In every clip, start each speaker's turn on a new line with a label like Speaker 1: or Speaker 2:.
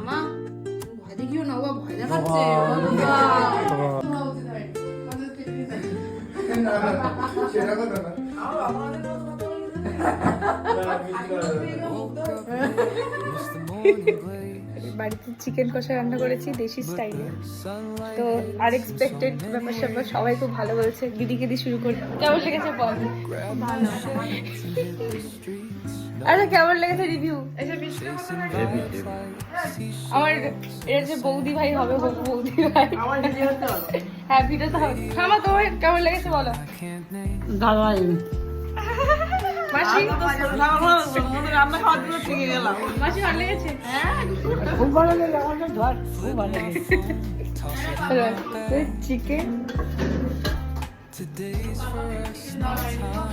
Speaker 1: মামা ভয় দেখিও না, বাবা ভয় দেখাচ্ছে।
Speaker 2: বাড়িতে চিকেন কষা রান্না করেছি দেশি স্টাইলে, তো আনএক্সপেক্টেড ব্যাপার স্যাপার, সবাই খুব ভালো বলছে। দিদিকে দিয়ে শুরু করি, কেমন লেগেছে বল? আরে কেমন লেগেছে রিভিউ? আমার এর যে বৌদি ভাই হবে, বৌদি ভাই হ্যাঁ ভিডিও তো হবে। খামা তোমার কেমন লেগেছে বলো?
Speaker 3: দাদা
Speaker 2: মাসি
Speaker 3: রান্না খাওয়ার জন্য শিখে গেলাম।
Speaker 2: মাসি ভালো লেগেছে?
Speaker 3: খুব ভালো লেগে আমাদের ধর খুব ভালো লেগেছে।
Speaker 2: চিকেন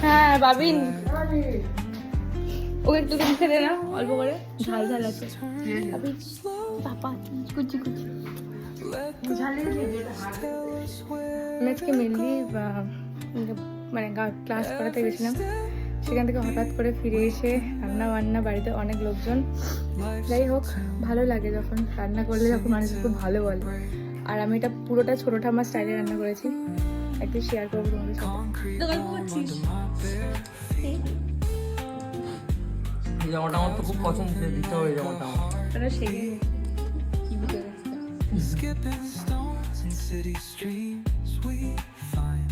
Speaker 2: হ্যাঁ বাবিন ওকে একটু দিতে দে না, অল্প করে ঝাল ঝাল আছে। পাপা কুচি কুচি আমি আজকে মেনলি মানে ক্লাস করাতে গেছিলাম, সেখান থেকে হঠাৎ করে ফিরে এসে রান্না বান্না, বাড়িতে অনেক লোকজন। যাই হোক ভালো লাগে যখন রান্না করলে, যখন মানুষ খুব ভালো বলে। আর আমি এটা পুরোটা ছোট ঠাম্মার স্টাইলে রান্না করেছি, একটু শেয়ার করবো তোমাদের সাথে।
Speaker 4: এই জামাটা আমার তো খুব পছন্দ, দিতে হবে জামাটা আমার।
Speaker 5: Skipping stones in city streets we find.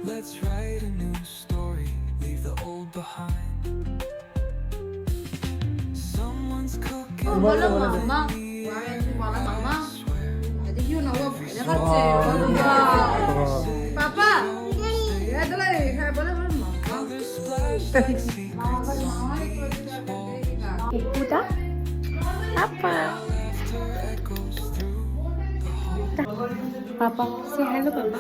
Speaker 5: Let's write a new story, leave the old behind. Someone's cooking.
Speaker 1: বলো মামা, মামা ভয় দেখিও না, বাবা ভয় দেখাচ্ছে। পাপা হ্যাঁ বলো মামা।
Speaker 2: কুকুটা পাপা পাপা সে হ্যালো পাপা।